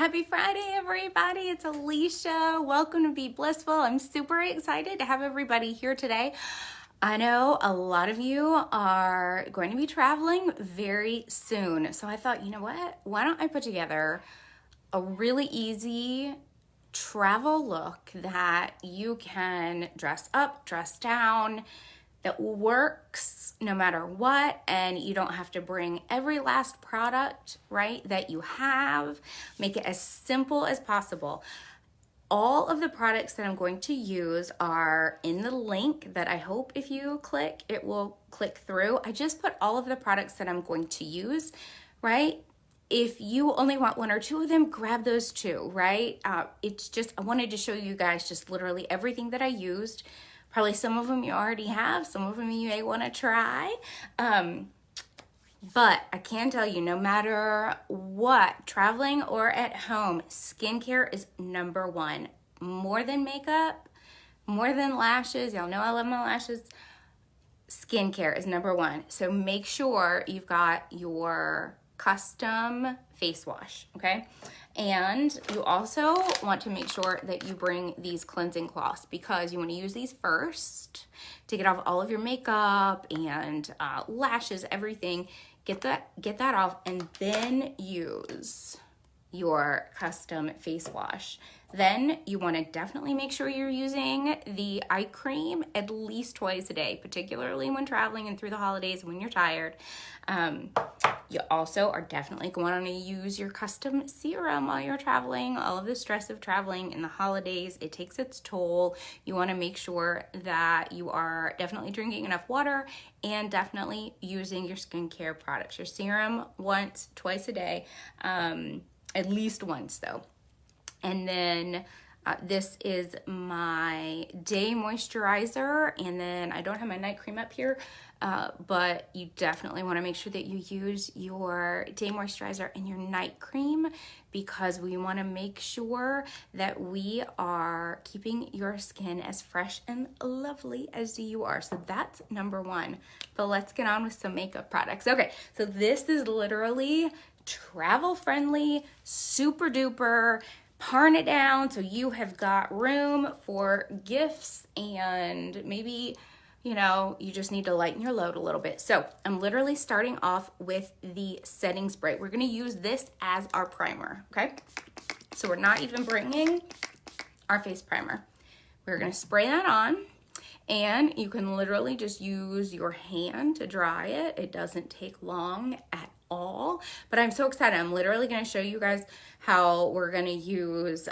Happy Friday, everybody. It's Alicia. Welcome to Be Blissful. I'm super excited to have everybody here today. I know a lot of you are going to be traveling very soon. So I thought, you know what? Why don't I put together a really easy travel look that you can dress up, dress down, that works no matter what, and you don't have to bring every last product, right, that you have. Make it as simple as possible. All of the products that I'm going to use are in the link that I hope if you click, it will click through. I just put all of the products that I'm going to use, right? If you only want one or two of them, grab those two, right? It's just, I wanted to show you guys just literally everything that I used. Probably some of them you already have, some of them you may want to try. But I can tell you, no matter what, traveling or at home, skincare is number one. More than makeup, more than lashes. Y'all know I love my lashes. Skincare is number one. So make sure you've got your custom face wash, okay? And you also want to make sure that you bring these cleansing cloths because you want to use these first to get off all of your makeup and lashes, everything. Get that off and then use your custom face wash. Then you want to definitely make sure you're using the eye cream at least twice a day, particularly when traveling and through the holidays when you're tired. You also are definitely going to use your custom serum while you're traveling. All of the stress of traveling in the holidays, it takes its toll. You want to make sure that you are definitely drinking enough water and definitely using your skincare products. Your serum once, twice a day, at least once though. And then this is my day moisturizer, and then I don't have my night cream up here, but you definitely want to make sure that you use your day moisturizer and your night cream because we want to make sure that we are keeping your skin as fresh and lovely as you are. So that's number one. But let's get on with some makeup products. Okay, so this is literally travel friendly, super duper. Parn it down so you have got room for gifts and maybe, you know, you just need to lighten your load a little bit. So I'm literally starting off with the setting spray. We're going to use this as our primer, okay? So we're not even bringing our face primer. We're going to spray that on and you can literally just use your hand to dry it. It doesn't take long at all, but I'm so excited. I'm literally going to show you guys how we're going to use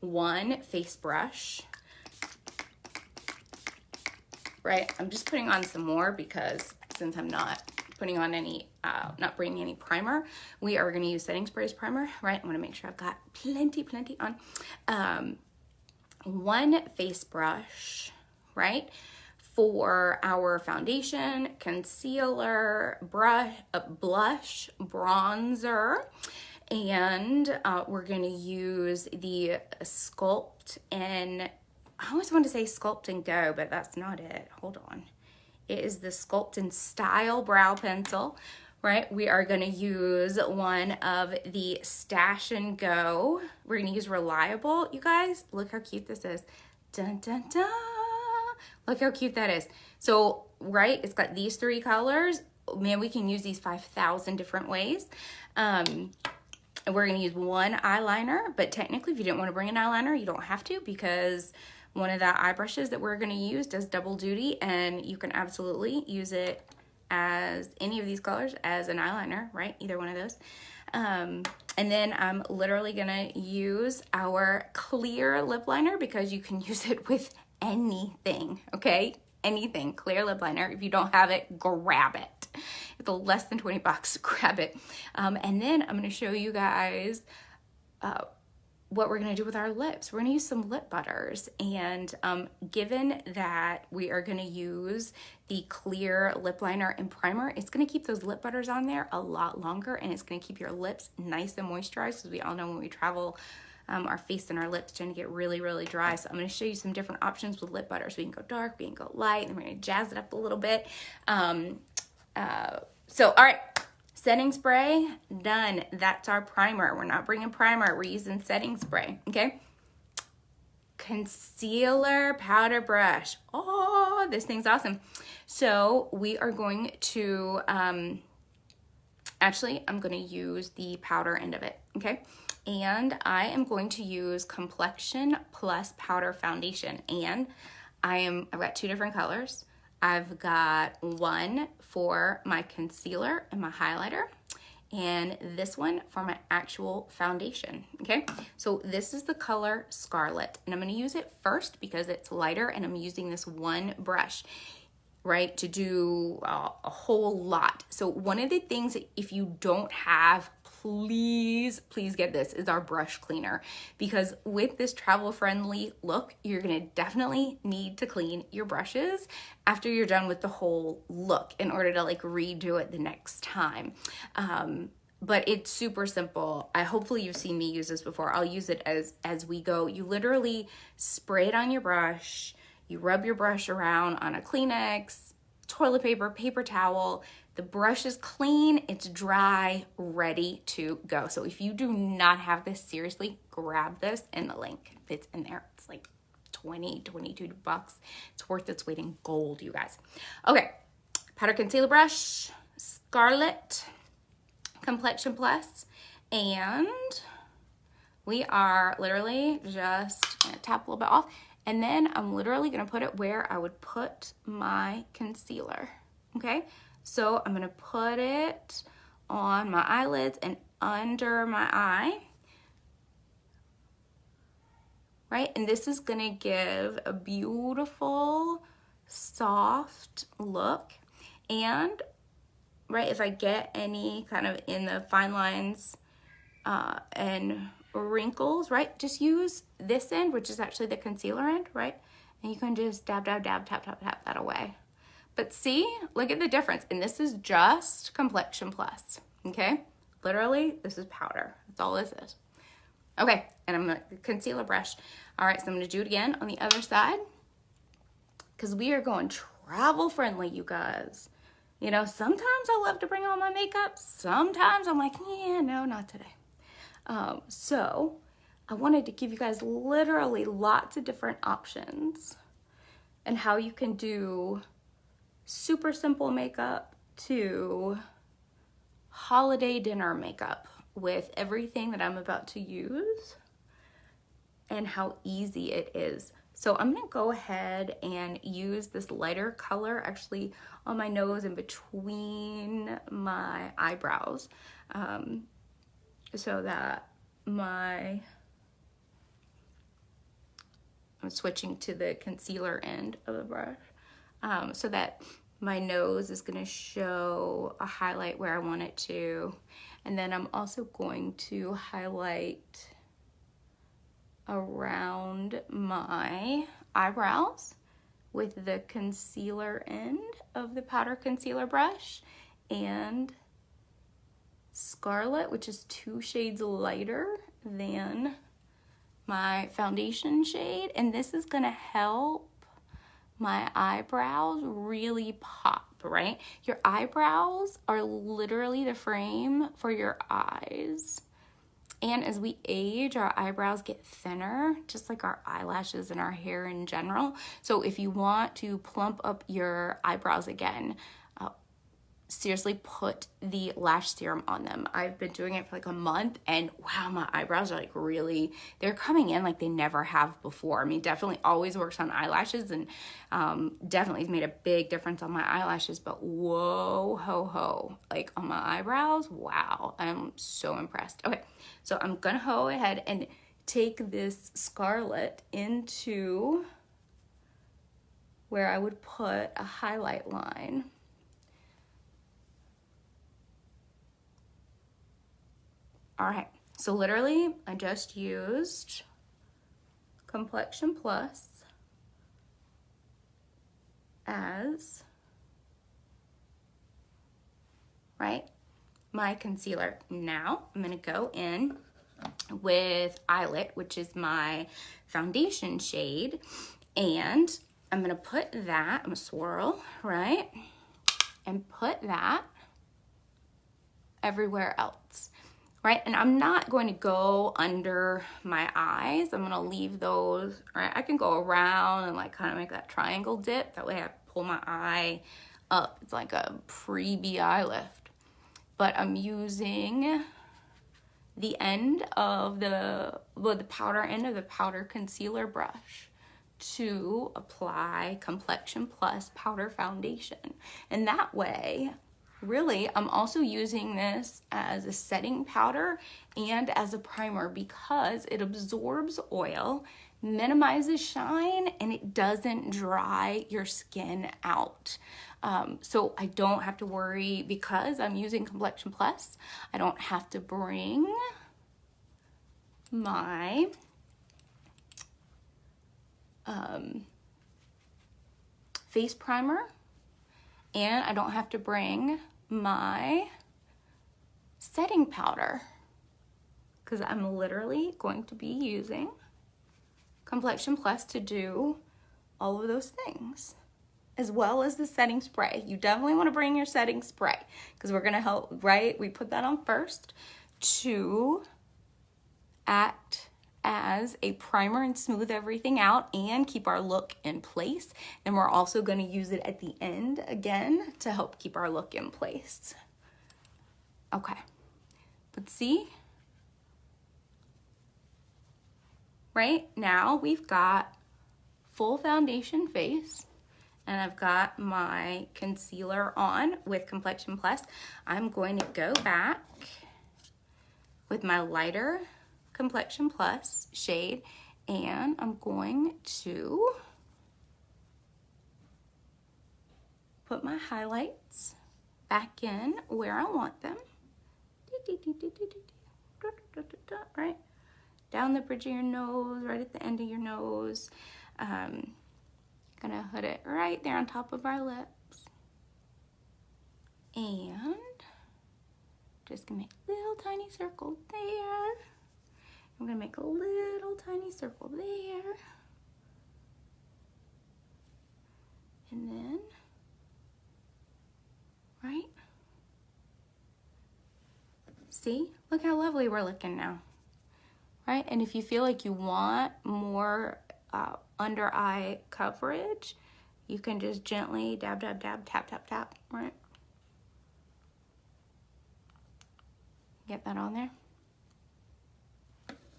one face brush, right? I'm just putting on some more because since I'm not putting on any, not bringing any primer, we are going to use setting sprays primer, right? I'm going to make sure I've got plenty on. One face brush, right? For our foundation, concealer, blush, bronzer, and we're going to use the Sculpt and I always want to say Sculpt and Go, but that's not it. Hold on. It is the Sculpt and Style brow pencil, right? We are going to use one of the Stash and Go. We're going to use Reliable. You guys, look how cute this is. Dun, dun, dun. Look how cute that is. So, right, it's got these three colors. Man, we can use these 5,000 different ways. And we're going to use one eyeliner, but technically if you didn't want to bring an eyeliner, you don't have to because one of the eye brushes that we're going to use does double duty and you can absolutely use it as any of these colors as an eyeliner, right? Either one of those. And then I'm literally going to use our clear lip liner because you can use it with anything, okay? Anything, clear lip liner. If you don't have it, grab it. It's less than 20 bucks, grab it. And then I'm gonna show you guys what we're gonna do with our lips. We're gonna use some lip butters. And given that we are gonna use the clear lip liner and primer, it's gonna keep those lip butters on there a lot longer and it's gonna keep your lips nice and moisturized because we all know when we travel, our face and our lips tend to get really, really dry. So I'm going to show you some different options with lip butters. We can go dark, we can go light, and we're going to jazz it up a little bit. So, all right, Setting spray, done. That's our primer. We're not bringing primer, we're using setting spray, okay? Concealer powder brush. Oh, this thing's awesome. So we are going to, actually, I'm going to use the powder end of it, okay? And I am going to use Complexion Plus Powder Foundation. And I've got two different colors. I've got one for my concealer and my highlighter, and this one for my actual foundation, okay? So this is the color Scarlet, and I'm gonna use it first because it's lighter, and I'm using this one brush, right, to do a whole lot. So one of the things that if you don't have, please get this, is our brush cleaner, because with this travel friendly look, you're gonna definitely need to clean your brushes after you're done with the whole look in order to like redo it the next time. But it's super simple. Hopefully you've seen me use this before. I'll use it as we go. You literally spray it on your brush, you rub your brush around on a Kleenex, toilet paper, paper towel. The brush is clean, it's dry, ready to go. So if you do not have this, seriously, grab this in the link. It's in there. It's like $22. It's worth its weight in gold, you guys. Okay, powder concealer brush, Scarlet, Complexion Plus, and we are literally just gonna tap a little bit off, and then I'm literally gonna put it where I would put my concealer, okay? So I'm gonna put it on my eyelids and under my eye, right? And this is gonna give a beautiful, soft look. And, right, if I get any kind of in the fine lines and wrinkles, right, just use this end, which is actually the concealer end, right? And you can just dab, dab, dab, tap, tap, tap that away. But see, look at the difference. And this is just Complexion Plus, okay? Literally, this is powder. That's all this is. Okay, and I'm gonna concealer brush. All right, so I'm gonna do it again on the other side because we are going travel friendly, you guys. You know, sometimes I love to bring on my makeup. Sometimes I'm like, yeah, no, not today. So I wanted to give you guys literally lots of different options and how you can do super simple makeup to holiday dinner makeup with everything that I'm about to use and how easy it is. So I'm gonna go ahead and use this lighter color actually on my nose and between my eyebrows, so that I'm switching to the concealer end of the brush, so that my nose is gonna show a highlight where I want it to. And then I'm also going to highlight around my eyebrows with the concealer end of the powder concealer brush and Scarlet, which is 2 shades lighter than my foundation shade. And this is gonna help my eyebrows really pop, right? Your eyebrows are literally the frame for your eyes. And as we age, our eyebrows get thinner, just like our eyelashes and our hair in general. So if you want to plump up your eyebrows again, seriously put the lash serum on them. I've been doing it for like a month and wow, my eyebrows are like really, they're coming in like they never have before. I mean, definitely always works on eyelashes and definitely has made a big difference on my eyelashes, but whoa, ho, ho, like on my eyebrows, wow, I'm so impressed. Okay, so I'm gonna go ahead and take this Scarlet into where I would put a highlight line. All right, so literally I just used Complexion Plus as, right, my concealer. Now I'm gonna go in with Eyelit, which is my foundation shade, and I'm gonna put that, I'm gonna swirl, right, and put that everywhere else, right? And I'm not going to go under my eyes. I'm going to leave those, right? I can go around and like kind of make that triangle dip. That way I pull my eye up. It's like a freebie eye lift. But I'm using the end of the powder end of the powder concealer brush to apply Complexion Plus powder foundation. And that way, really, I'm also using this as a setting powder and as a primer because it absorbs oil, minimizes shine, and it doesn't dry your skin out. So I don't have to worry, because I'm using Complexion Plus, I don't have to bring my face primer, and I don't have to bring my setting powder, because I'm literally going to be using Complexion Plus to do all of those things, as well as the setting spray. You definitely want to bring your setting spray, because we're going to help, right? We put that on first to act as a primer and smooth everything out and keep our look in place. And we're also going to use it at the end again to help keep our look in place. Okay, but see, right now we've got full foundation face, and I've got my concealer on with Complexion Plus. I'm going to go back with my lighter Complexion Plus shade, and I'm going to put my highlights back in where I want them. Right down the bridge of your nose, right at the end of your nose. Gonna put it right there on top of our lips, and just gonna make little tiny circles there. I'm gonna make a little tiny circle there, and then right, see, look how lovely we're looking now, right? And if you feel like you want more under eye coverage, you can just gently dab, dab, dab, tap, tap, tap, right? Get that on there,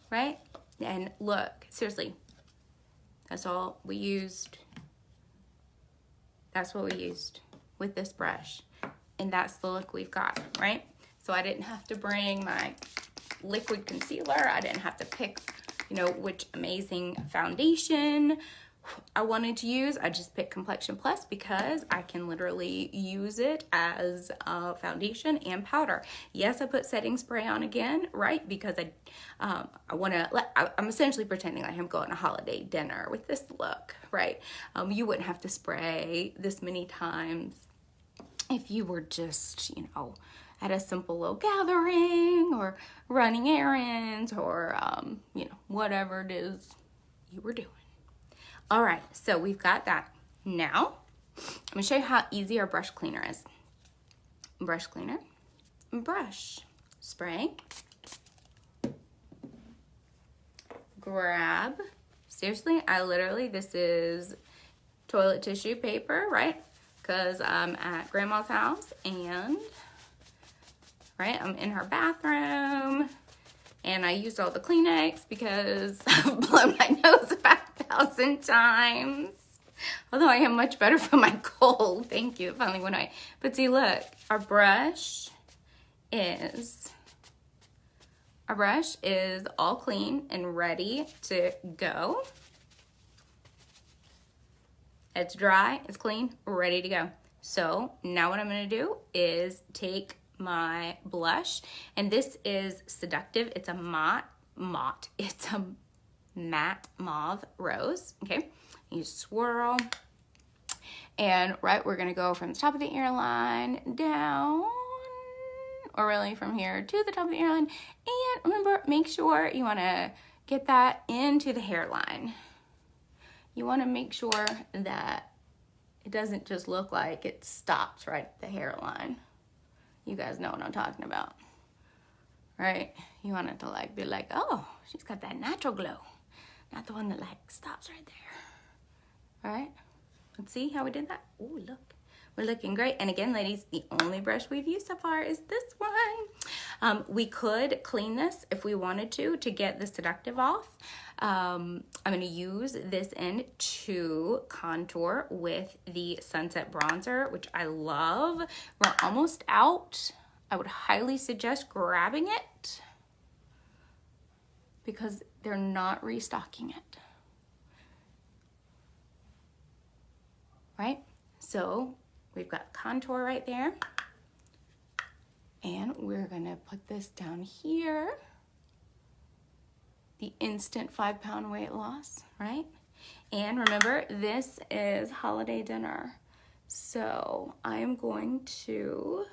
right? And look, seriously, that's all we used. That's what we used with this brush, and that's the look we've got, right? So I didn't have to bring my liquid concealer. I didn't have to pick, you know, which amazing foundation I wanted to use. I just picked Complexion Plus because I can literally use it as a foundation and powder. Yes, I put setting spray on again, right? Because I want to, I'm essentially pretending like I'm going to a holiday dinner with this look, right? You wouldn't have to spray this many times if you were just, you know, at a simple little gathering or running errands or, you know, whatever it is you were doing. All right, so we've got that. Now, I'm gonna show you how easy our brush cleaner is. Brush cleaner, brush, spray, grab. Seriously, this is toilet tissue paper, right? Because I'm at grandma's house and, right, I'm in her bathroom and I used all the Kleenex because I've blown my nose about 1,000 times. Although I am much better from my cold. Thank you. It finally went away. But see, look, our brush is all clean and ready to go. It's dry, it's clean, ready to go. So now what I'm gonna do is take my blush, and this is Seductive. It's a it's a matte mauve rose, okay? You swirl, and right, we're gonna go from the top of the earline down, or really from here to the top of the earline, and remember, make sure you wanna get that into the hairline. You wanna make sure that it doesn't just look like it stops right at the hairline. You guys know what I'm talking about, right? You want it to like be like, oh, she's got that natural glow, not the one that like stops right there. All right, let's see how we did that. Oh, look, we're looking great. And again, ladies, the only brush we've used so far is this one. We could clean this if we wanted to get the seductive off. I'm gonna use this end to contour with the Sunset Bronzer, which I love. We're almost out. I would highly suggest grabbing it because they're not restocking it. Right? So we've got contour right there. And we're gonna put this down here. The instant 5-pound weight loss, right? And remember, this is holiday dinner. So I'm going to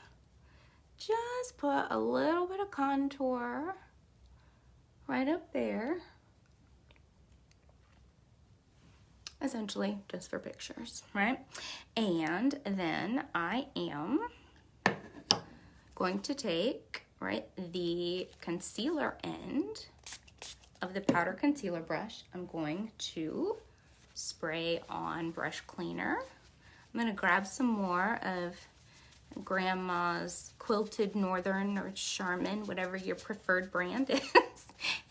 just put a little bit of contour right up there. Essentially just for pictures, right? And then I am going to take, right, the concealer end of the powder concealer brush. I'm going to spray on brush cleaner. I'm gonna grab some more of Grandma's Quilted Northern or Charmin, whatever your preferred brand is.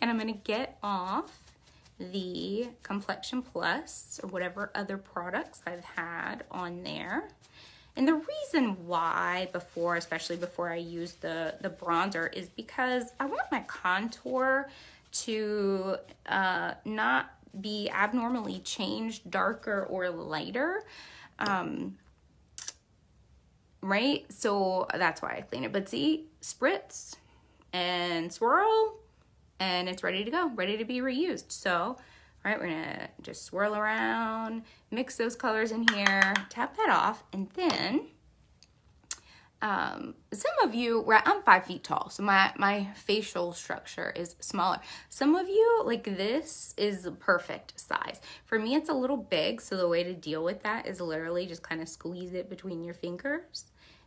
And I'm gonna get off the Complexion Plus or whatever other products I've had on there. And the reason why before, especially before I use the bronzer, is because I want my contour to not be abnormally changed, darker or lighter, right? So that's why I clean it. But see, spritz and swirl, and it's ready to go, ready to be reused. So, right, we're gonna just swirl around, mix those colors in here, tap that off, and then some of you, right, I'm 5 feet tall, so my facial structure is smaller. Some of you, like, this is the perfect size. For me, it's a little big, so the way to deal with that is literally just kind of squeeze it between your fingers,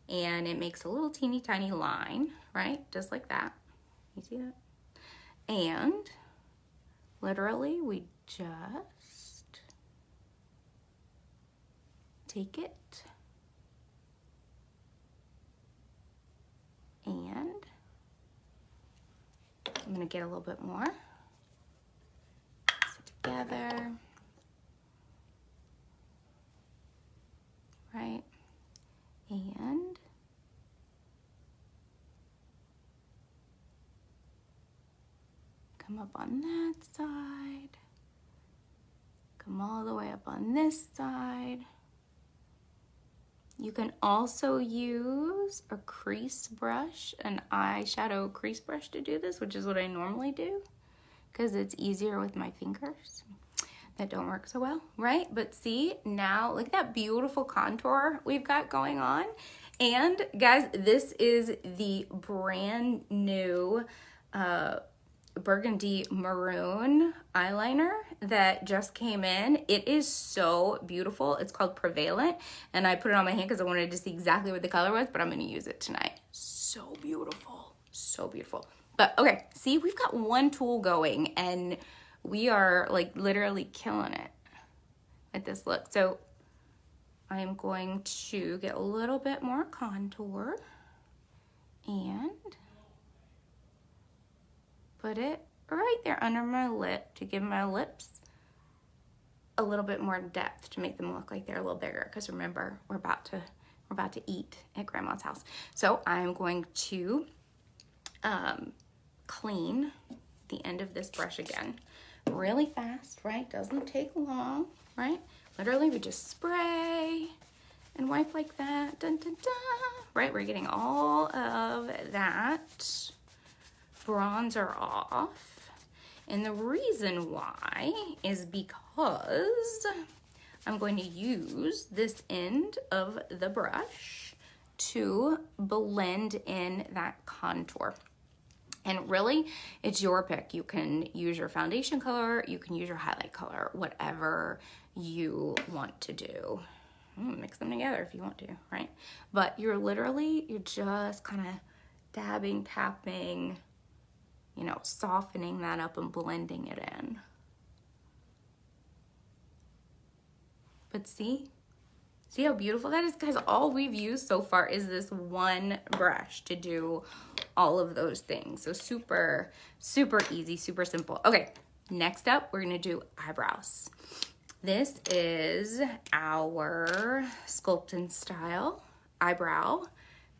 and it makes a little teeny tiny line, right, just like that. You see that? And literally, we just take it and I'm gonna get a little bit more. Mix it together, right? And come up on that side, come all the way up on this side. You can also use a crease brush, an eyeshadow crease brush to do this, which is what I normally do because it's easier with my fingers that don't work so well, right? But see, now look at that beautiful contour we've got going on. And guys, this is the brand new burgundy maroon eyeliner that just came in. It is so beautiful. It's called Prevalent, and I put it on my hand because I wanted to see exactly what the color was, but I'm going to use it tonight. So beautiful, so beautiful. But okay, see, we've got one tool going and we are like literally killing it at this look. So I'm going to get a little bit more contour and put it right there under my lip to give my lips a little bit more depth to make them look like they're a little bigger. Because remember, we're about to eat at Grandma's house. So I'm going to clean the end of this brush again, really fast, right? Doesn't take long, right? Literally, we just spray and wipe like that, dun, dun, dun, right? We're getting all of that bronzer off. And the reason why is because I'm going to use this end of the brush to blend in that contour. And really, it's your pick. You can use your foundation color, you can use your highlight color, whatever you want to do, mix them together if you want to, right? But you're just kind of dabbing, tapping, you know, softening that up and blending it in. But see how beautiful that is? Guys, all we've used so far is this one brush to do all of those things. So super, super easy, super simple. Okay, next up, we're gonna do eyebrows. This is our Sculpt and Style eyebrow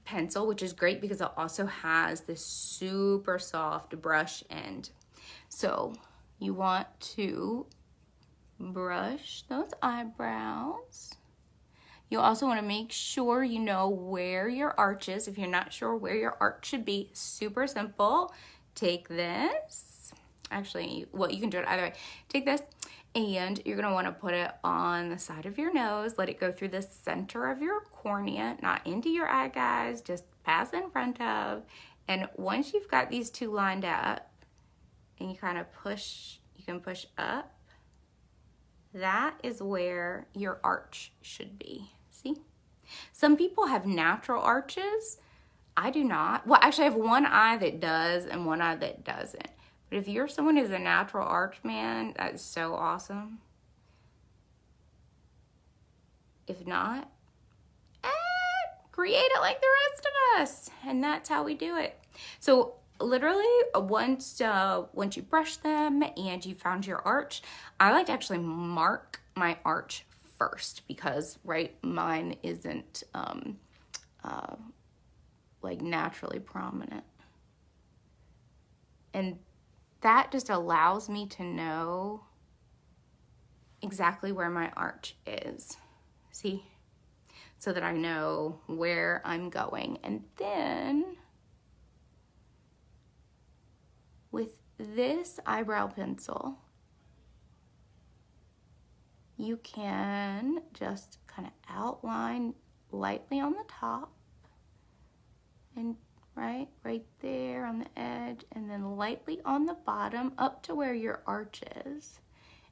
pencil, which is great because it also has this super soft brush end. So you want to brush those eyebrows. You also want to make sure you know where your arch is. If you're not sure where your arch should be, super simple. Take this. Actually, well, you can do it either way. Take this and you're going to want to put it on the side of your nose. Let it go through the center of your cornea, not into your eye, guys. Just pass in front of. And once you've got these two lined up and you kind of push, you can push up. That is where your arch should be. See? Some people have natural arches. I do not. Well, actually, I have one eye that does and one eye that doesn't. But if you're someone who's a natural arch man, that's so awesome. If not, create it like the rest of us. And that's how we do it. So literally, once you brush them and you found your arch, I like to actually mark my arch first because, right, mine isn't like naturally prominent. And that just allows me to know exactly where my arch is. See? So that I know where I'm going. And then with this eyebrow pencil, you can just kind of outline lightly on the top and right there on the edge, and then lightly on the bottom up to where your arch is.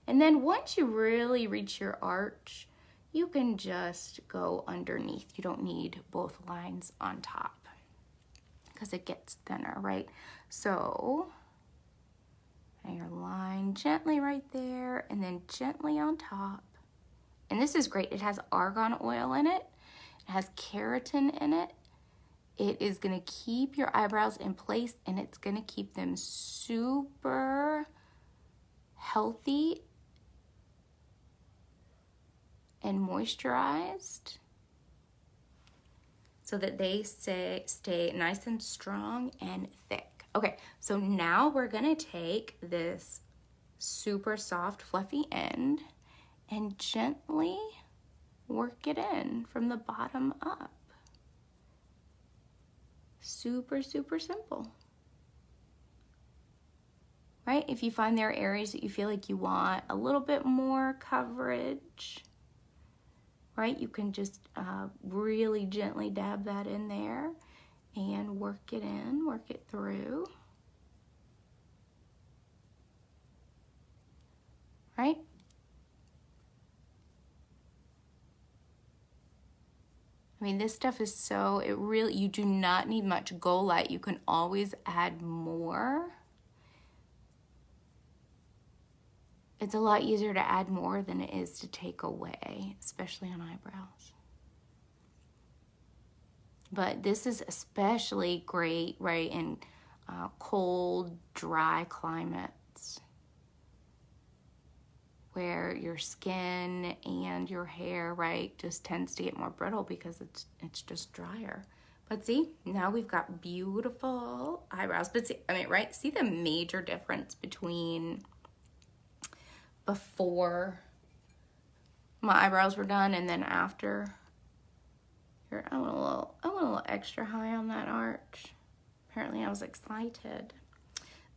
And then once you really reach your arch, you can just go underneath. You don't need both lines on top because it gets thinner, right? So your line gently right there and then gently on top. And this is great. It has argan oil in it. It has keratin in it. It is going to keep your eyebrows in place and it's going to keep them super healthy and moisturized so that they stay nice and strong and thick. Okay, so now we're gonna take this super soft, fluffy end and gently work it in from the bottom up. Super, super simple. Right? If you find there are areas that you feel like you want a little bit more coverage, right, you can just really gently dab that in there and work it in, work it through. Right? I mean, this stuff is so, you do not need much Go Light. You can always add more. It's a lot easier to add more than it is to take away, especially on eyebrows. But this is especially great, right, in cold, dry climates where your skin and your hair, right, just tends to get more brittle because it's just drier. But see, now we've got beautiful eyebrows. But see, I mean, right, see the major difference between before my eyebrows were done and then after. Here, I went a little extra high on that arch. Apparently I was excited,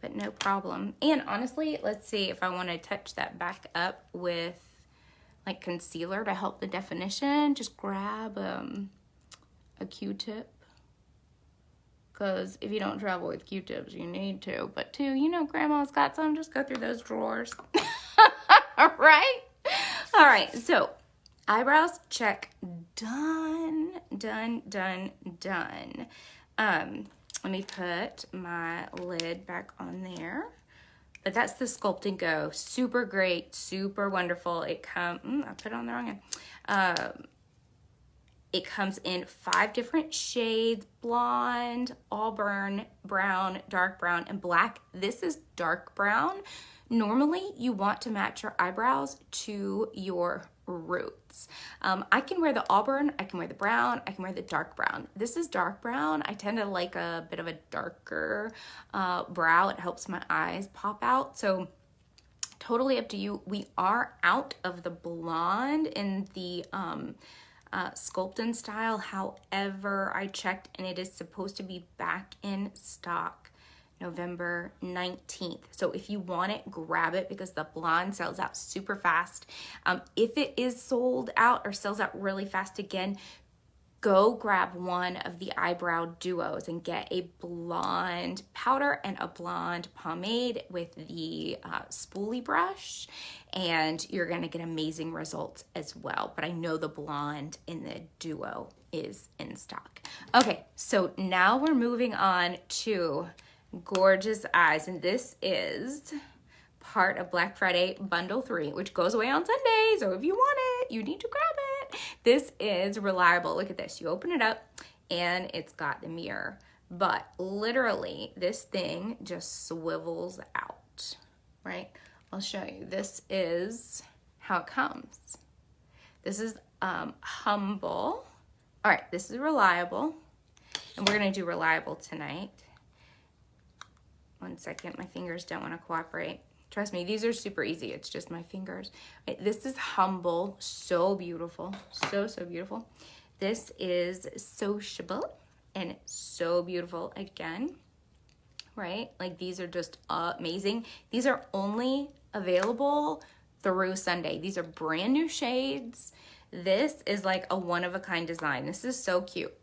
but no problem. And honestly, let's see if I want to touch that back up with like concealer to help the definition. Just grab a Q-tip, because if you don't travel with Q-tips, you need to. But too, you know, grandma's got some. Just go through those drawers. All right. So eyebrows, check, done, done, done, done. Let me put my lid back on there. But that's the Sculpt and Go. Super great, super wonderful. It I put it on the wrong end. It comes in 5 different shades: blonde, auburn, brown, dark brown, and black. This is dark brown. Normally, you want to match your eyebrows to your roots. I can wear the auburn, I can wear the brown, I can wear the dark brown. This is dark brown. I tend to like a bit of a darker brow. It helps my eyes pop out. So totally up to you. We are out of the blonde in the Sculpt and style. However, I checked and it is supposed to be back in stock November 19th. So if you want it, grab it because the blonde sells out super fast. If it is sold out or sells out really fast again, go grab one of the eyebrow duos and get a blonde powder and a blonde pomade with the spoolie brush, and you're gonna get amazing results as well. But I know the blonde in the duo is in stock. Okay, so now we're moving on to gorgeous eyes, and this is part of Black Friday Bundle 3, which goes away on Sunday, so if you want it, you need to grab it. This is reliable. Look at this. You open it up, and it's got the mirror, but literally, this thing just swivels out, right? I'll show you. This is how it comes. This is humble. All right, this is reliable, and we're going to do reliable tonight. One second, my fingers don't want to cooperate. Trust me, these are super easy. It's just my fingers. This is humble, so beautiful, so, so beautiful. This is sociable and so beautiful again, right? Like these are just amazing. These are only available through Sunday. These are brand new shades. This is like a one-of-a-kind design. This is so cute.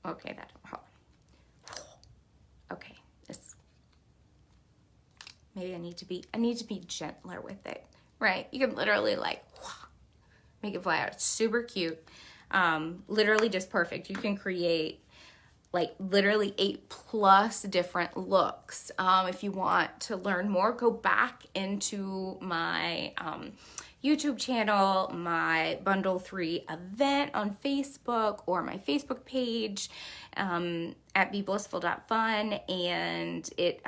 Okay, that don't help. Okay. Maybe I need to be gentler with it, right? You can literally like make it fly out. It's super cute. Literally just perfect. You can create like literally 8+ different looks. If you want to learn more, go back into my YouTube channel, my Bundle 3 event on Facebook, or my Facebook page at bbblissful.fun, and it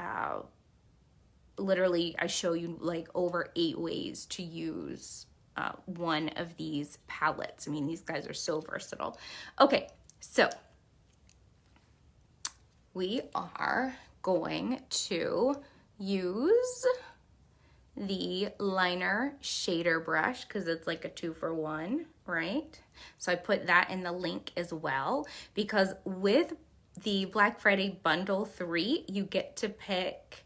literally, I show you like over 8 ways to use one of these palettes. I mean, these guys are so versatile. Okay, so we are going to use the liner shader brush because it's like a 2-for-1, right? So I put that in the link as well, because with the Black Friday Bundle 3, you get to pick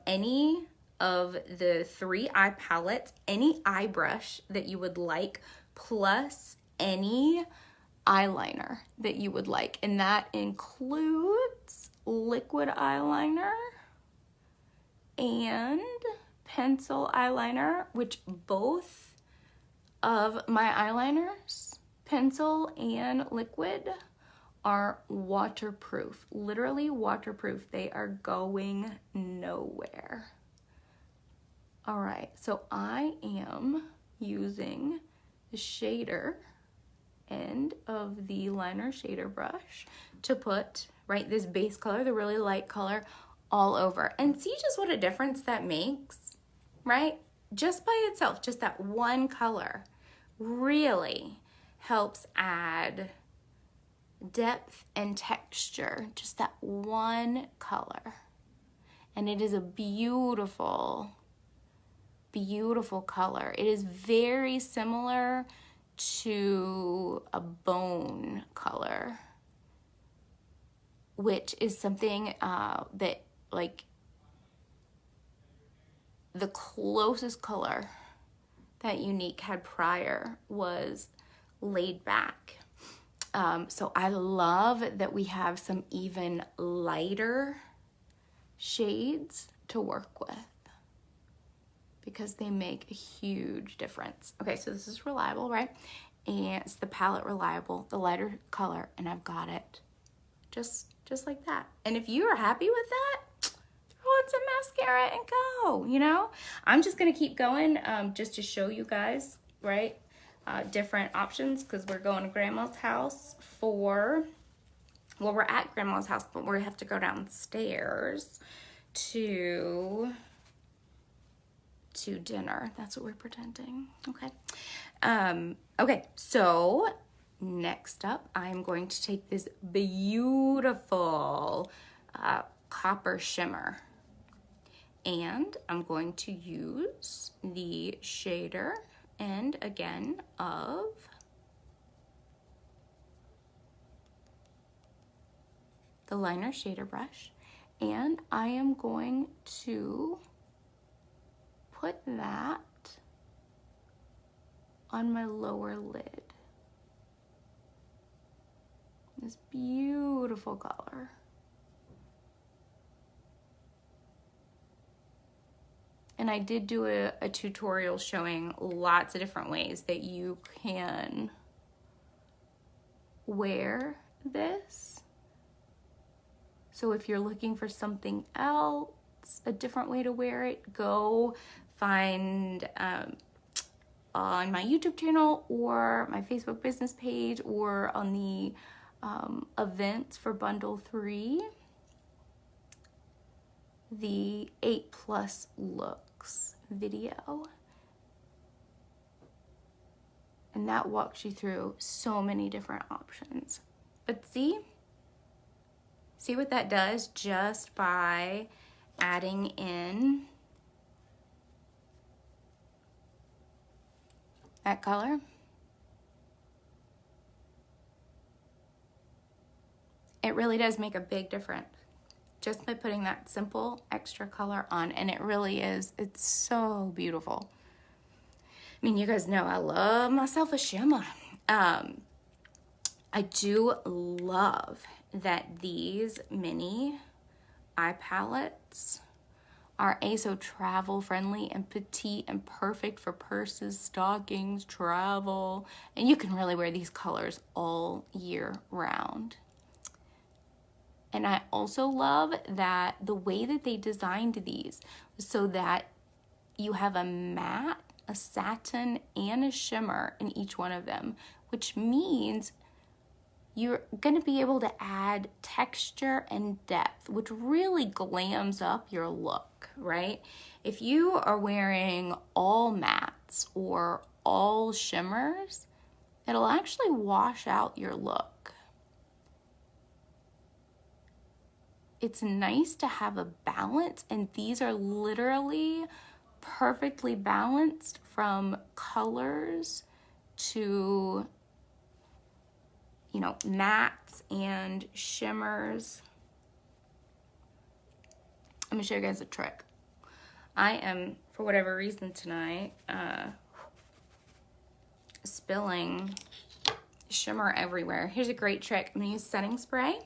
any of the 3 eye palettes, any eye brush that you would like, plus any eyeliner that you would like. And that includes liquid eyeliner and pencil eyeliner, which both of my eyeliners, pencil and liquid, are waterproof, literally waterproof. They are going nowhere. All right, so I am using the shader end of the liner shader brush to put, right, this base color, the really light color, all over. And see just what a difference that makes, right? Just by itself, just that one color really helps add depth and texture, just that one color. And it is a beautiful, beautiful color. It is very similar to a bone color, which is something that, like, the closest color that Unique had prior was Laid Back. So I love that we have some even lighter shades to work with, because they make a huge difference. Okay, so this is Reliable, right? And it's the palette Reliable, the lighter color, and I've got it just like that. And if you are happy with that, throw on some mascara and go, you know? I'm just gonna keep going just to show you guys, right? Different options, because we're going to Grandma's house for, well, we're at Grandma's house, but we have to go downstairs to dinner. That's what we're pretending. Okay. Okay, so next up, I'm going to take this beautiful copper shimmer, and I'm going to use the shader end again of the liner shader brush, and I am going to put that on my lower lid. This beautiful color. And I did do a tutorial showing lots of different ways that you can wear this. So if you're looking for something else, a different way to wear it, go find on my YouTube channel or my Facebook business page or on the events for bundle 3, the 8+ looks video. And that walks you through so many different options. But see what that does just by adding in that color? It really does make a big difference just by putting that simple extra color on, and it really is, it's so beautiful. I mean, you guys know I love myself a shimmer. I do love that these mini eye palettes are so travel friendly and petite and perfect for purses, stockings, travel, and you can really wear these colors all year round. And I also love that the way that they designed these so that you have a matte, a satin, and a shimmer in each one of them, which means you're gonna be able to add texture and depth, which really glams up your look, right? If you are wearing all mattes or all shimmers, it'll actually wash out your look. It's nice to have a balance, and these are literally perfectly balanced from colors to, you know, mattes and shimmers. I'm gonna show you guys a trick. I am, for whatever reason tonight, spilling shimmer everywhere. Here's a great trick. I'm gonna use setting spray,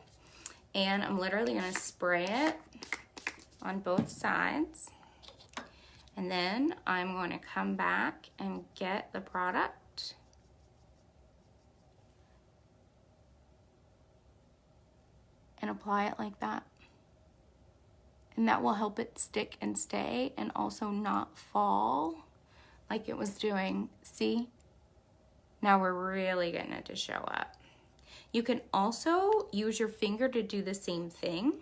and I'm literally gonna spray it on both sides. And then I'm going to come back and get the product and apply it like that. And that will help it stick and stay and also not fall like it was doing. See? Now we're really getting it to show up. You can also use your finger to do the same thing.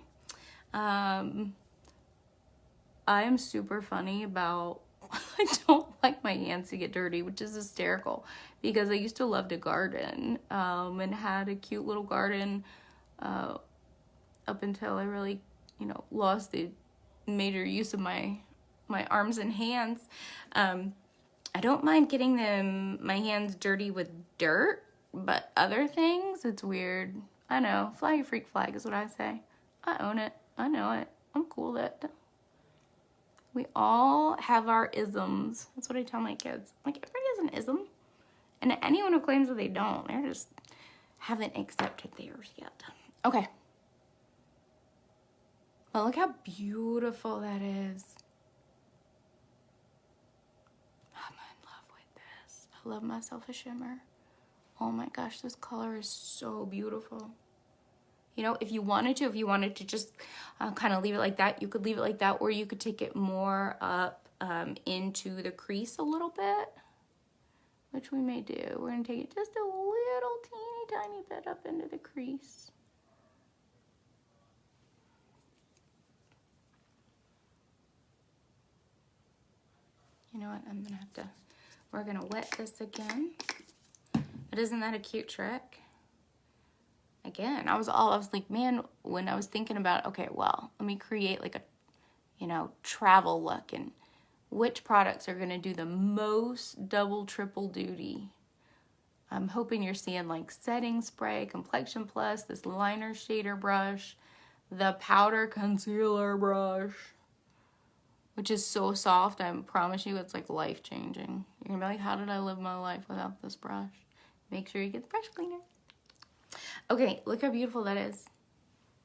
I am super funny about, I don't like my hands to get dirty, which is hysterical because I used to love to garden and had a cute little garden up until I really, you know, lost the major use of my arms and hands. I don't mind getting my hands dirty with dirt, but other things, it's weird. I know, fly your freak flag is what I say. I own it, I know it, I'm cool with it. We all have our isms. That's what I tell my kids. Like, everybody has an ism. And anyone who claims that they don't, they just haven't accepted theirs yet. Okay. Well, look how beautiful that is. love myself a shimmer. Oh my gosh, this color is so beautiful. You know, if you wanted to just kind of leave it like that, you could leave it like that, or you could take it more up into the crease a little bit, which we may do. We're gonna take it just a little teeny tiny bit up into the crease. You know what, we're gonna wet this again. But isn't that a cute trick? Again, I was like, man, when I was thinking about, okay, well, let me create like a, you know, travel look, and which products are gonna do the most double, triple duty. I'm hoping you're seeing like setting spray, Complexion Plus, this liner shader brush, the powder concealer brush, which is so soft. I promise you it's like life-changing. You're gonna be like, how did I live my life without this brush? Make sure you get the brush cleaner. Okay, look how beautiful that is.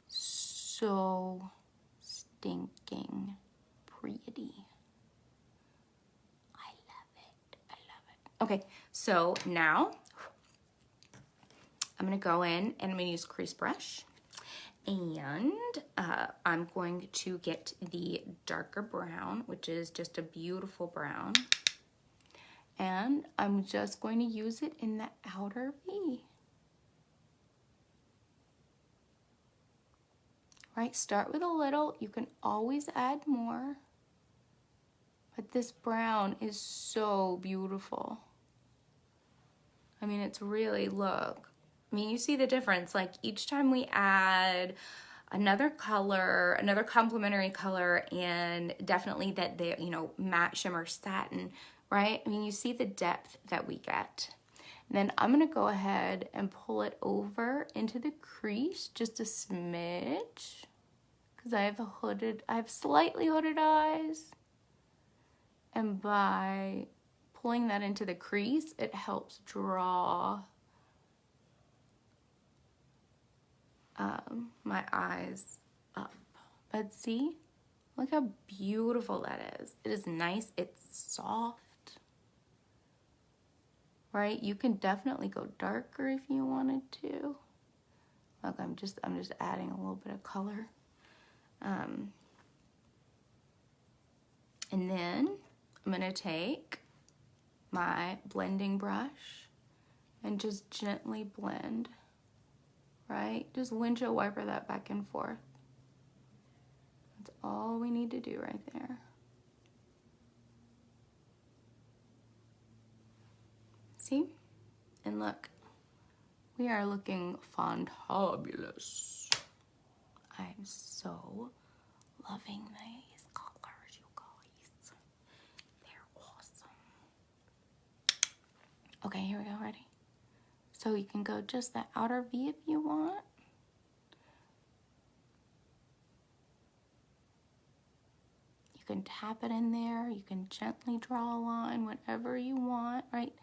So stinking pretty. I love it. I love it. Okay, so now I'm gonna go in and I'm gonna use Crease Brush. And I'm going to get the darker brown, which is just a beautiful brown. And I'm just going to use it in the outer V. Right, start with a little. You can always add more. But this brown is so beautiful. I mean, it's really, look. I mean, you see the difference. Like each time we add another color, another complementary color, and definitely that they, you know, matte shimmer satin, right? I mean, you see the depth that we get. And then I'm gonna go ahead and pull it over into the crease just a smidge, because I have slightly hooded eyes. And by pulling that into the crease, it helps draw my eyes up. But see, look how beautiful that is. It is nice, it's soft, right? You can definitely go darker if you wanted to. Look, I'm just adding a little bit of color. And then I'm gonna take my blending brush and just gently blend, right? Just windshield wiper that back and forth. That's all we need to do right there. See? And look, we are looking fantabulous. I'm so loving these colors, you guys. They're awesome. Okay, here we go, ready? So you can go just the outer V if you want. You can tap it in there. You can gently draw a line, whatever you want, right?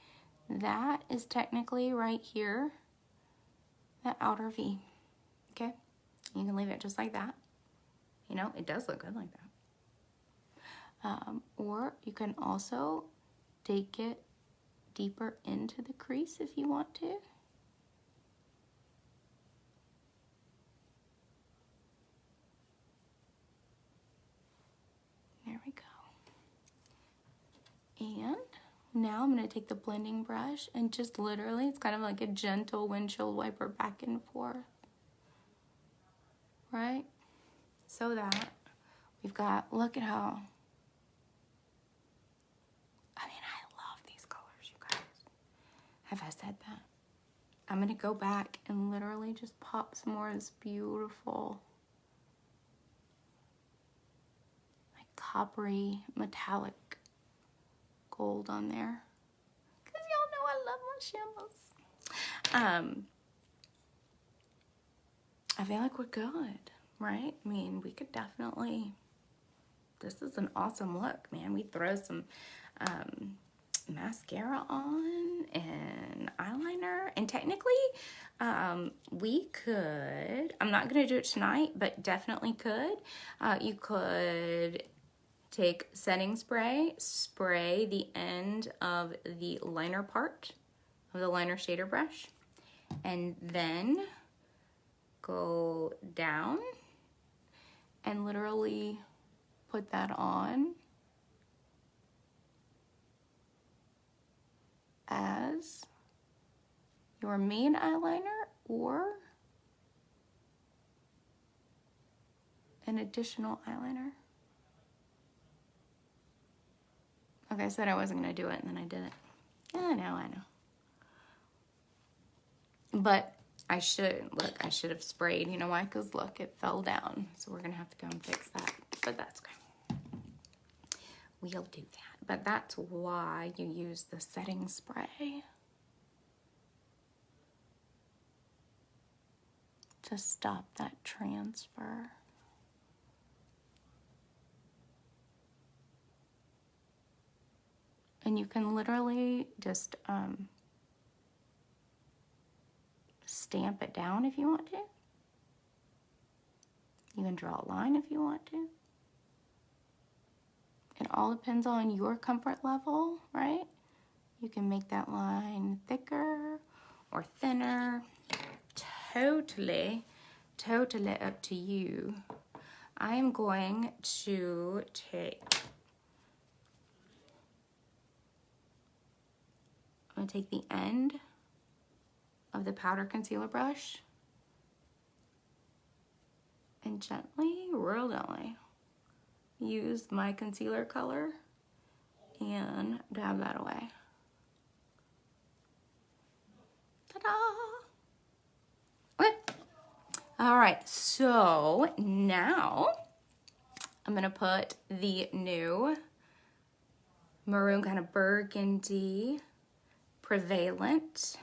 That is technically right here, the outer V, okay? You can leave it just like that. You know, it does look good like that. Or you can also take it deeper into the crease if you want to. There we go. And now I'm going to take the blending brush and just literally, it's kind of like a gentle windshield wiper back and forth. Right? So that we've got, look at how, I mean, I love these colors, you guys. Have I said that? I'm going to go back and literally just pop some more of this beautiful, like coppery metallic gold on there. Because y'all know I love my shimmers. I feel like we're good, right? I mean, we could definitely, this is an awesome look, man. We throw some mascara on and eyeliner, and technically we could, I'm not gonna do it tonight, but definitely could. You could take setting spray, spray the end of the liner part of the liner shader brush, and then go down and literally put that on as your main eyeliner or an additional eyeliner. Okay, I said I wasn't gonna do it and then I did it. I know. But I should have sprayed. You know why? Because look, it fell down. So we're gonna have to go and fix that. But that's okay. We'll do that. But that's why you use the setting spray. To stop that transfer. And you can literally just stamp it down if you want to. You can draw a line if you want to. It all depends on your comfort level, right? You can make that line thicker or thinner. Totally up to you. I am going to take the end of the powder concealer brush and real gently, use my concealer color and dab that away. Ta-da! Okay. All right, so now I'm gonna put the new maroon kind of burgundy Prevalent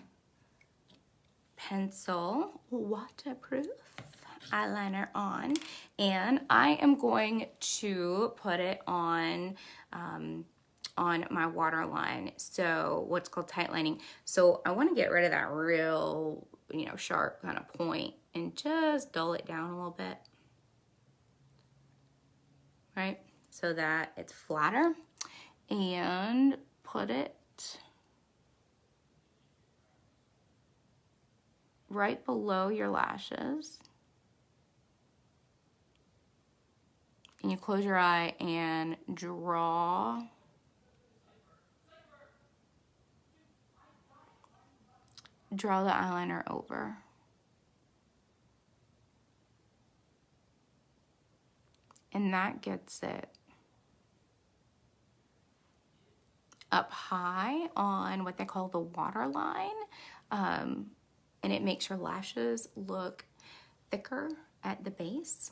pencil waterproof eyeliner on, and I am going to put it on my waterline, so what's called tightlining. So I want to get rid of that real, you know, sharp kind of point and just dull it down a little bit, right, so that it's flatter, and put it right below your lashes. And you close your eye and draw the eyeliner over. And that gets it up high on what they call the waterline. And it makes your lashes look thicker at the base.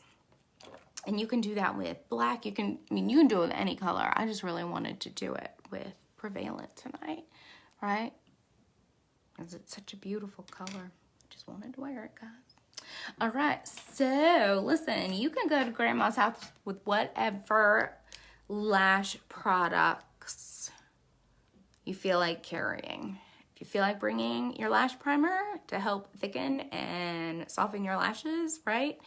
And you can do that with black. You can do it with any color. I just really wanted to do it with Prevalent tonight, right? Because it's such a beautiful color. I just wanted to wear it, guys. All right, so listen, you can go to Grandma's house with whatever lash products you feel like carrying. If you feel like bringing your lash primer to help thicken and soften your lashes, right,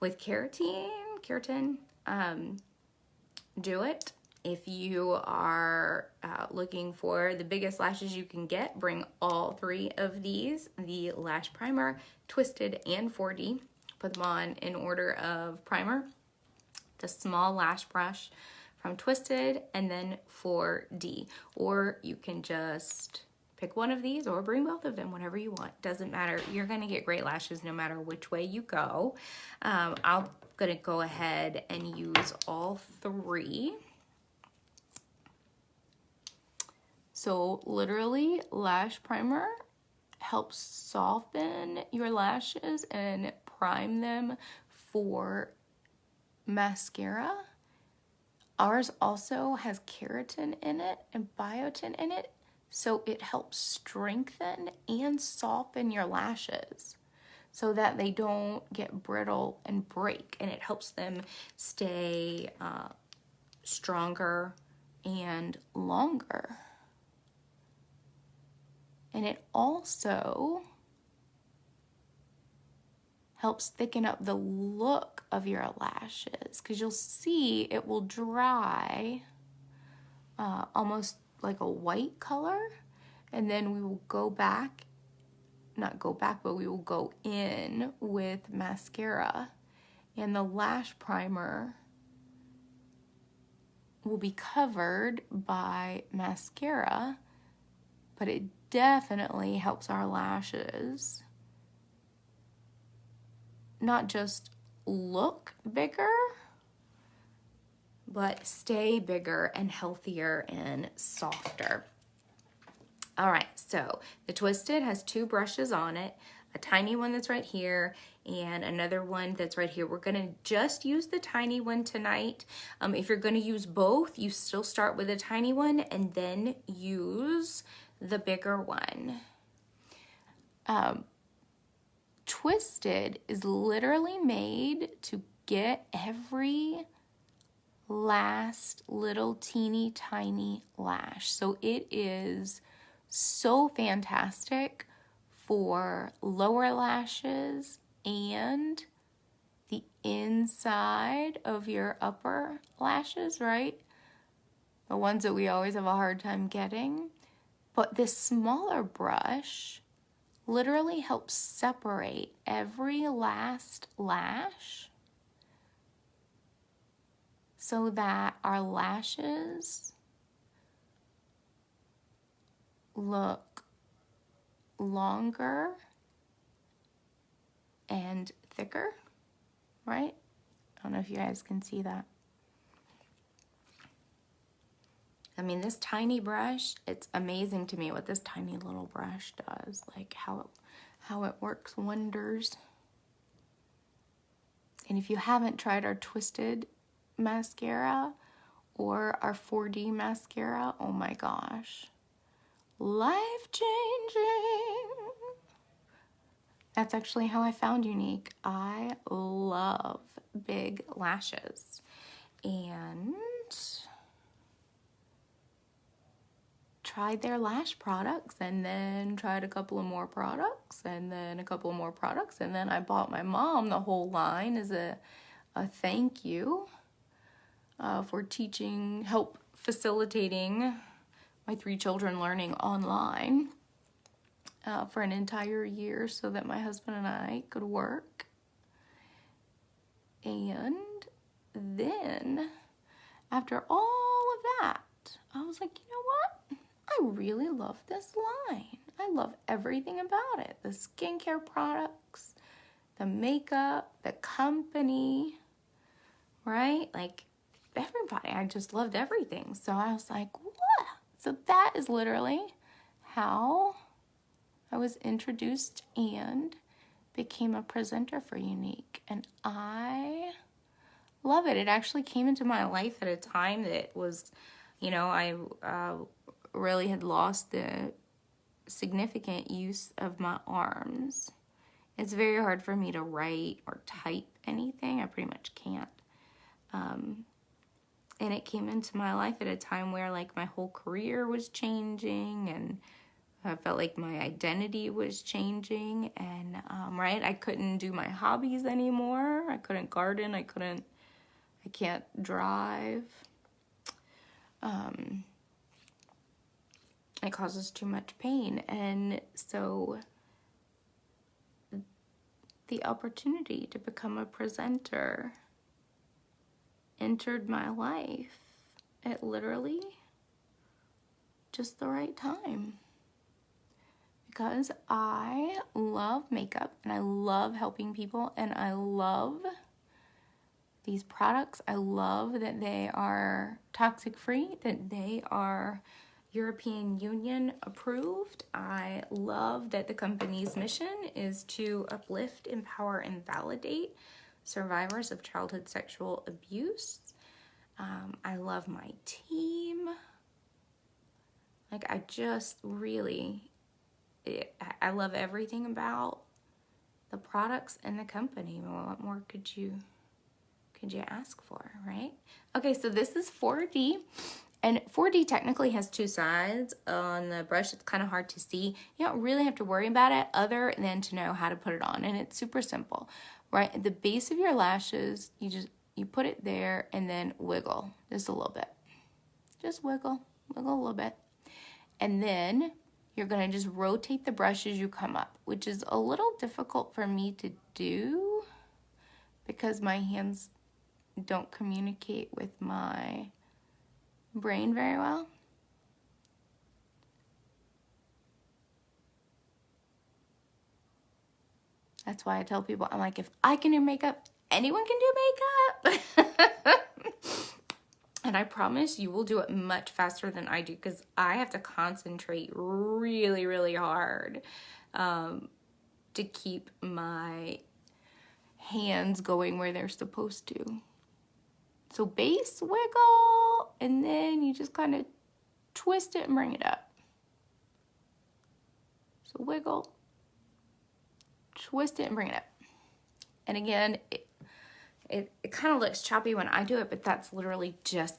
with keratin, do it. If you are looking for the biggest lashes you can get, bring all three of these, the lash primer, Twisted, and 4D. Put them on in order of primer. The small lash brush from Twisted, and then 4D. Or you can just pick one of these or bring both of them, whatever you want. Doesn't matter. You're gonna get great lashes no matter which way you go. I'm gonna go ahead and use all three. So literally, lash primer helps soften your lashes and prime them for mascara. Ours also has keratin in it and biotin in it, so it helps strengthen and soften your lashes so that they don't get brittle and break, and it helps them stay stronger and longer. And it also helps thicken up the look of your lashes, because you'll see it will dry almost like a white color, and then we will go back, not go back, but we will go in with mascara, and the lash primer will be covered by mascara, but it definitely helps our lashes not just look bigger, but stay bigger and healthier and softer. All right, so the Twisted has 2 brushes on it, a tiny one that's right here and another one that's right here. We're gonna just use the tiny one tonight. If you're gonna use both, you still start with a tiny one and then use the bigger one. Twisted is literally made to get every last little teeny tiny lash. So it is so fantastic for lower lashes and the inside of your upper lashes, right? The ones that we always have a hard time getting. But this smaller brush literally helps separate every last lash so that our lashes look longer and thicker, right? I don't know if you guys can see that. I mean, this tiny brush, it's amazing to me what this tiny little brush does, like how it works wonders. And if you haven't tried our Twisted mascara or our 4D mascara, oh my gosh, life-changing. That's actually how I found Unique. I love big lashes, and tried their lash products, and then tried a couple of more products, and then a couple of more products, and then I bought my mom the whole line as a thank you for help facilitating my 3 children learning online for an entire year so that my husband and I could work. And then after all of that, I was like, you know what? I really love this line. I love everything about it. The skincare products, the makeup, the company, right? Like everybody, I just loved everything. So I was like, what? So that is literally how I was introduced and became a presenter for Unique. And I love it. It actually came into my life at a time that was, you know, I really had lost the significant use of my arms. It's very hard for me to write or type anything. I pretty much can't. And it came into my life at a time where like my whole career was changing, and I felt like my identity was changing, and right, I couldn't do my hobbies anymore. I couldn't garden. I can't drive. It causes too much pain, and so the opportunity to become a presenter entered my life at literally just the right time, because I love makeup and I love helping people, and I love these products. I love that they are toxic free, that they are European Union approved. I love that the company's mission is to uplift, empower, and validate survivors of childhood sexual abuse. I love my team. Like, I just really, I love everything about the products and the company. What more could you ask for, right? Okay, so this is 4D. And 4D technically has two sides on the brush. It's kind of hard to see. You don't really have to worry about it other than to know how to put it on. And it's super simple, right? At the base of your lashes, you put it there and then wiggle just a little bit. Just wiggle a little bit. And then you're gonna just rotate the brush as you come up, which is a little difficult for me to do because my hands don't communicate with my brain very well. That's why I tell people, I'm like, if I can do makeup, anyone can do makeup. And I promise you will do it much faster than I do because I have to concentrate really, really hard to keep my hands going where they're supposed to. So base, wiggle, and then you just kind of twist it and bring it up. So wiggle, twist it and bring it up. And again, it kind of looks choppy when I do it, but that's literally just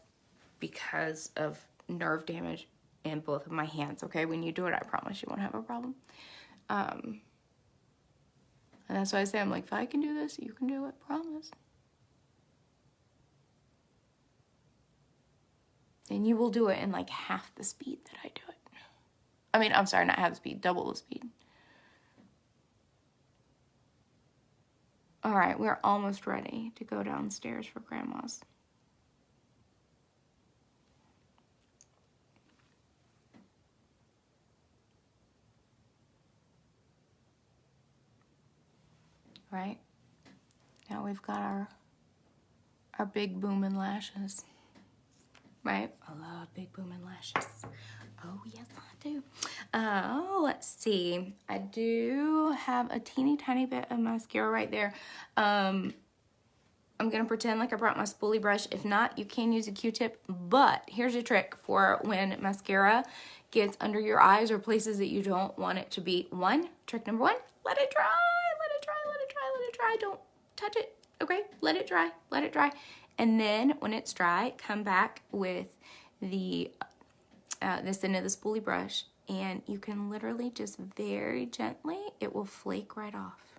because of nerve damage in both of my hands, okay? When you do it, I promise you won't have a problem. And that's why I say, I'm like, if I can do this, you can do it, promise. And you will do it in like half the speed that I do it. I mean, I'm sorry, not half the speed, double the speed. All right, we're almost ready to go downstairs for Grandma's. Right? Now we've got our big booming lashes. Right? I love big booming lashes. Oh, yes, I do. Oh, let's see. I do have a teeny tiny bit of mascara right there. I'm going to pretend like I brought my spoolie brush. If not, you can use a Q-tip. But here's a trick for when mascara gets under your eyes or places that you don't want it to be. Trick number one, let it dry. Let it dry, let it dry, let it dry. Don't touch it, okay? Let it dry, let it dry. And then when it's dry, come back with the this end of the spoolie brush, and you can literally just very gently, it will flake right off,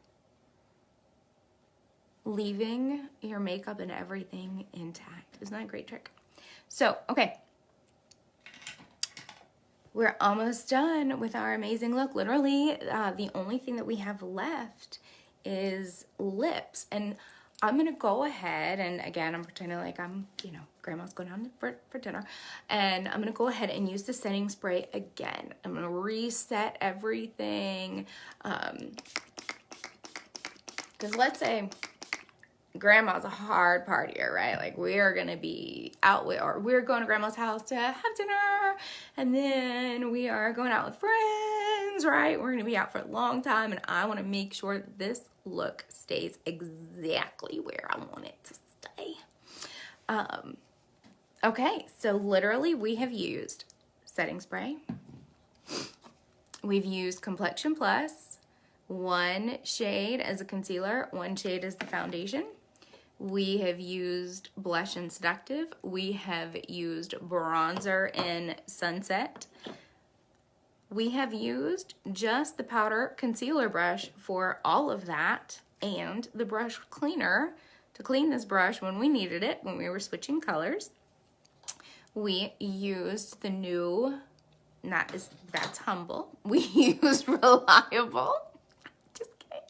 leaving your makeup and everything intact. Isn't that a great trick? So, okay. We're almost done with our amazing look. Literally, the only thing that we have left is lips. And I'm gonna go ahead and, again, I'm pretending like I'm, Grandma's going out for dinner. And I'm gonna go ahead and use the setting spray again. I'm gonna reset everything. Because let's say Grandma's a hard partier, right? Like, we are gonna be out with, or we're going to Grandma's house to have dinner, and then we are going out with friends, right? We're gonna be out for a long time, and I wanna make sure that this look stays exactly where I want it to stay. Okay, so literally we have used setting spray. We've used Complexion Plus, one shade as a concealer, one shade as the foundation. We have used Blush and Seductive. We have used bronzer in Sunset. We have used just the powder concealer brush for all of that, and the brush cleaner to clean this brush when we needed it, when we were switching colors. We used the new, that's Humble. We used Reliable. Just kidding.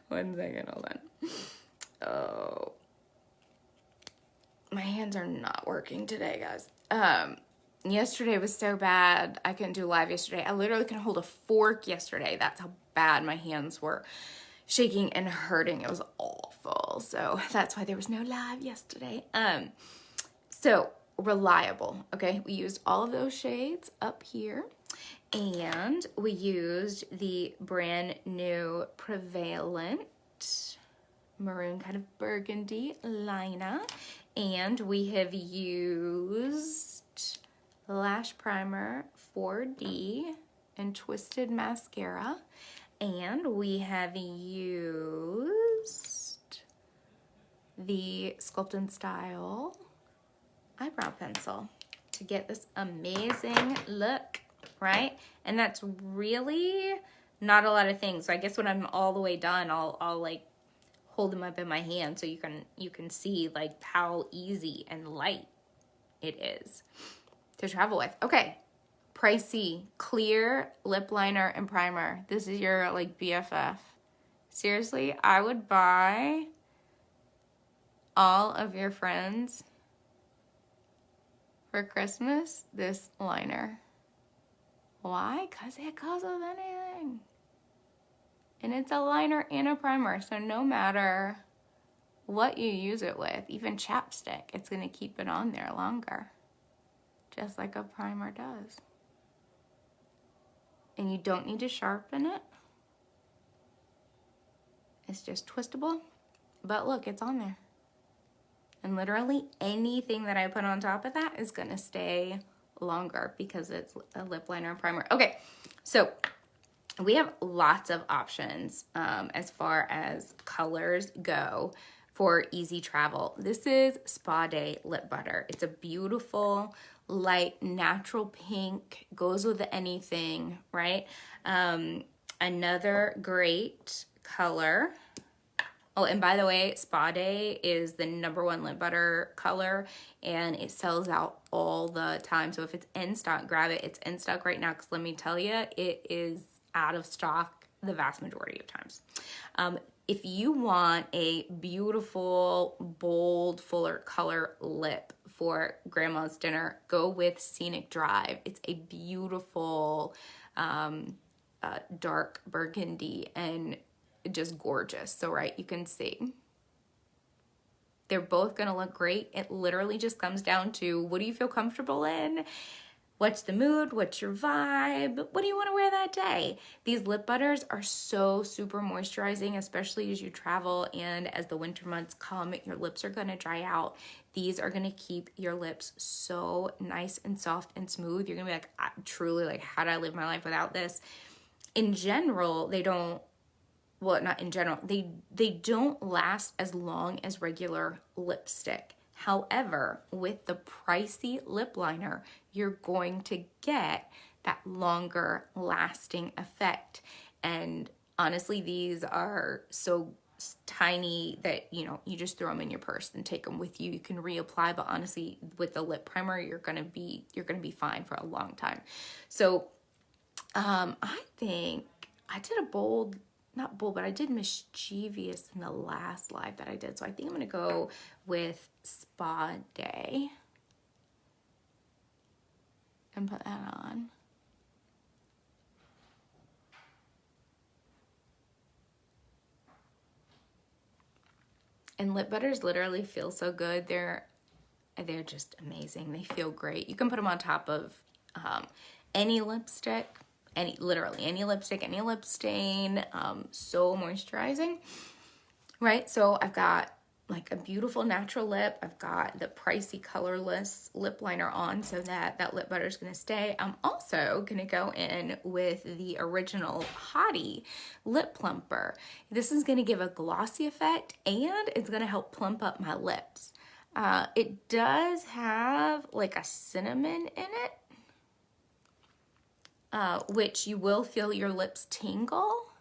1 second, hold on. Oh, my hands are not working today, guys. Yesterday was so bad. I couldn't do live yesterday. I literally couldn't hold a fork yesterday. That's how bad my hands were shaking and hurting. It was awful. So that's why there was no live yesterday. So Reliable. Okay, we used all of those shades up here, and we used the brand new Prevalent maroon kind of burgundy liner, and we have used Lash Primer 4D and Twisted Mascara, and we have used the Sculpt and Style eyebrow pencil to get this amazing look, right? And that's really not a lot of things. So I guess when I'm all the way done, I'll like hold them up in my hand so you can see like how easy and light it is to travel with. Okay, pricey clear lip liner and primer. This is your like BFF. Seriously, I would buy all of your friends for Christmas this liner. Why? Because it goes with anything. And it's a liner and a primer, so no matter what you use it with, even chapstick, it's going to keep it on there longer, just like a primer does. And you don't need to sharpen it. It's just twistable, but look, it's on there. And literally anything that I put on top of that is going to stay longer because it's a lip liner and primer. Okay, so we have lots of options as far as colors go for easy travel. This is Spa Day Lip Butter. It's a beautiful, light, natural pink, goes with anything, right? Another great color. Oh, and by the way, Spa Day is the #1 lip butter color, and it sells out all the time. So if it's in stock, grab it. It's in stock right now because let me tell you, it is out of stock the vast majority of times. If you want a beautiful, bold, fuller color lip for grandma's dinner, go with Scenic Drive. It's a beautiful dark burgundy and just gorgeous. So right, you can see they're both gonna look great. It literally just comes down to what do you feel comfortable in? What's the mood? What's your vibe? What do you want to wear that day? These lip butters are so super moisturizing, especially as you travel and as the winter months come, your lips are going to dry out. These are going to keep your lips so nice and soft and smooth. You're going to be like, truly, like, how do I live my life without this? In general, they don't, well, not in general, they don't last as long as regular lipstick. However, with the pricey lip liner, you're going to get that longer lasting effect. And honestly, these are so tiny that, you know, you just throw them in your purse and take them with you. You can reapply, but honestly, with the lip primer, you're gonna be fine for a long time. So I think I did a bold, not bold, but I did mischievous in the last live that I did. So I think I'm gonna go with Spa Day and put that on. And lip butters literally feel so good. They're just amazing. They feel great. You can put them on top of any lipstick, literally any lipstick, any lip stain. So moisturizing, right? So I've got like a beautiful natural lip. I've got the pricey colorless lip liner on so that lip butter is going to stay. I'm also going to go in with the original Hottie lip plumper. This is going to give a glossy effect and it's going to help plump up my lips. It does have like a cinnamon in it, which you will feel your lips tingle.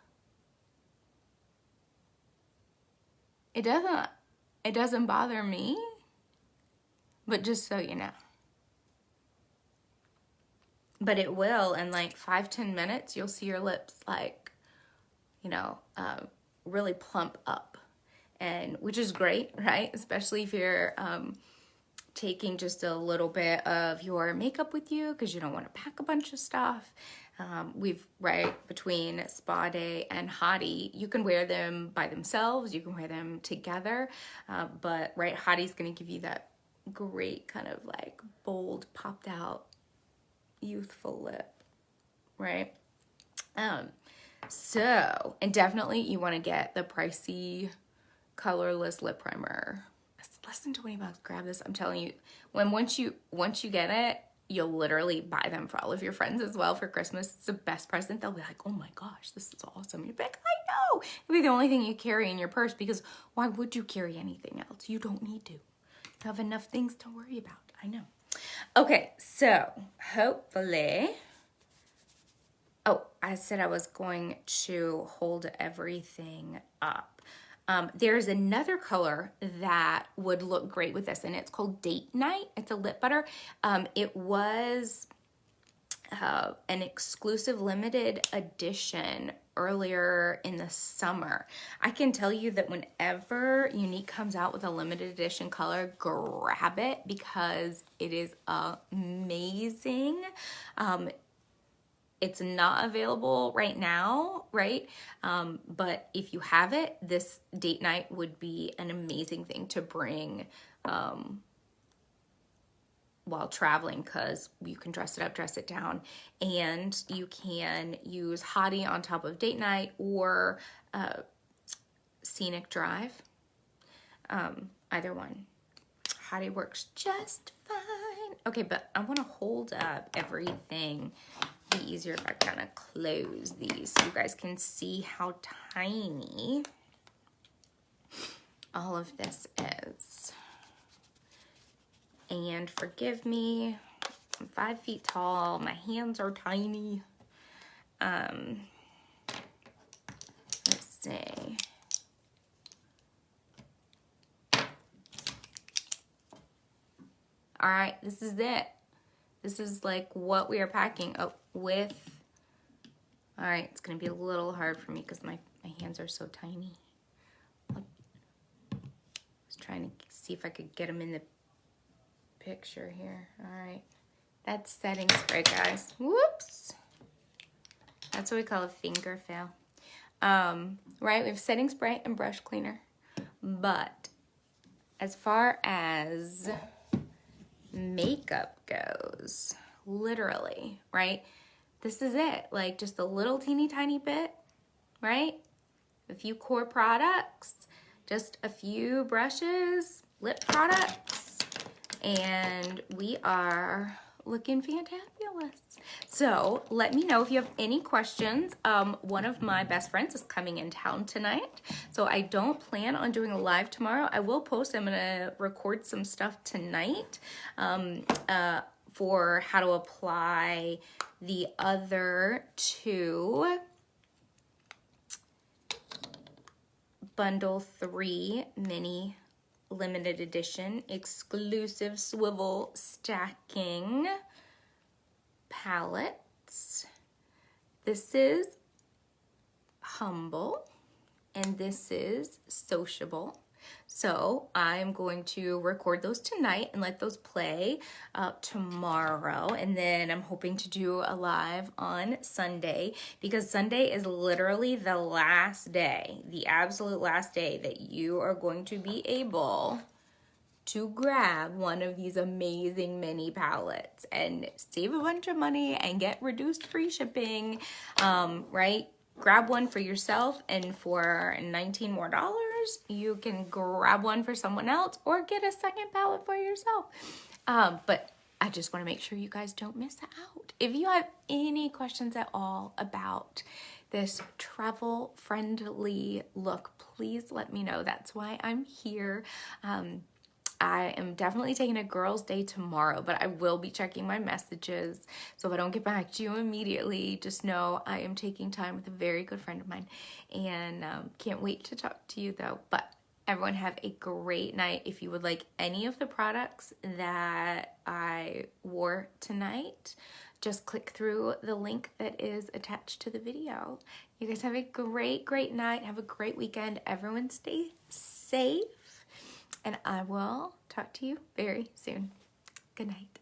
It doesn't bother me, but just so you know. But it will, in like 5-10 minutes, you'll see your lips like, you know, really plump up, and which is great, right? Especially if you're taking just a little bit of your makeup with you because you don't want to pack a bunch of stuff. Between Spa Day and Hottie, you can wear them by themselves, you can wear them together, but Hottie's gonna give you that great kind of like bold, popped out, youthful lip, right? So, and definitely you wanna get the pricey colorless lip primer. It's less than 20 bucks, grab this, I'm telling you. Once you get it, you'll literally buy them for all of your friends as well for Christmas. It's the best present. They'll be like, oh my gosh, this is awesome. You're like, I know. It'll be the only thing you carry in your purse because why would you carry anything else? You don't need to. have enough things to worry about. I know. Okay, so hopefully, oh, I said I was going to hold everything up. There's another color that would look great with this, and it's called Date Night. It's a lip butter. It was an exclusive limited edition earlier in the summer. I can tell you that whenever Younique comes out with a limited edition color, grab it because it is amazing. It's not available right now, right? But if you have it, this date night would be an amazing thing to bring while traveling, because you can dress it up, dress it down, and you can use Hottie on top of date night or Scenic Drive. Either one. Hottie works just fine. Okay, but I want to hold up everything. It'd be easier if I kind of close these so you guys can see how tiny all of this is. And forgive me, I'm 5 feet tall, my hands are tiny. Let's see. All right, this is it. This is like what we are packing up with. All right, it's gonna be a little hard for me because my hands are so tiny. I was trying to see if I could get them in the picture here. All right, that's setting spray, guys. Whoops, that's what we call a finger fail. Right, we have setting spray and brush cleaner, but as far as makeup goes, literally, right, this is it. Like just a little teeny tiny bit, right? A few core products, just a few brushes, lip products, and we are looking fantabulous. So let me know if you have any questions. One of my best friends is coming in town tonight, so I don't plan on doing a live tomorrow. I will post, I'm gonna record some stuff tonight for how to apply the other 2 bundle 3 mini limited edition exclusive swivel stacking palettes. This is Humble and this is Sociable. So I'm going to record those tonight and let those play tomorrow. And then I'm hoping to do a live on Sunday, because Sunday is literally the last day, the absolute last day that you are going to be able to grab one of these amazing mini palettes and save a bunch of money and get reduced free shipping, right? Grab one for yourself, and for $19 more, you can grab one for someone else or get a second palette for yourself. But I just want to make sure you guys don't miss out. If you have any questions at all about this travel-friendly look, please let me know. That's why I'm here. I am definitely taking a girls' day tomorrow, but I will be checking my messages. So if I don't get back to you immediately, just know I am taking time with a very good friend of mine, and can't wait to talk to you though. But everyone have a great night. If you would like any of the products that I wore tonight, just click through the link that is attached to the video. You guys have a great, great night. Have a great weekend. Everyone stay safe. And I will talk to you very soon. Good night.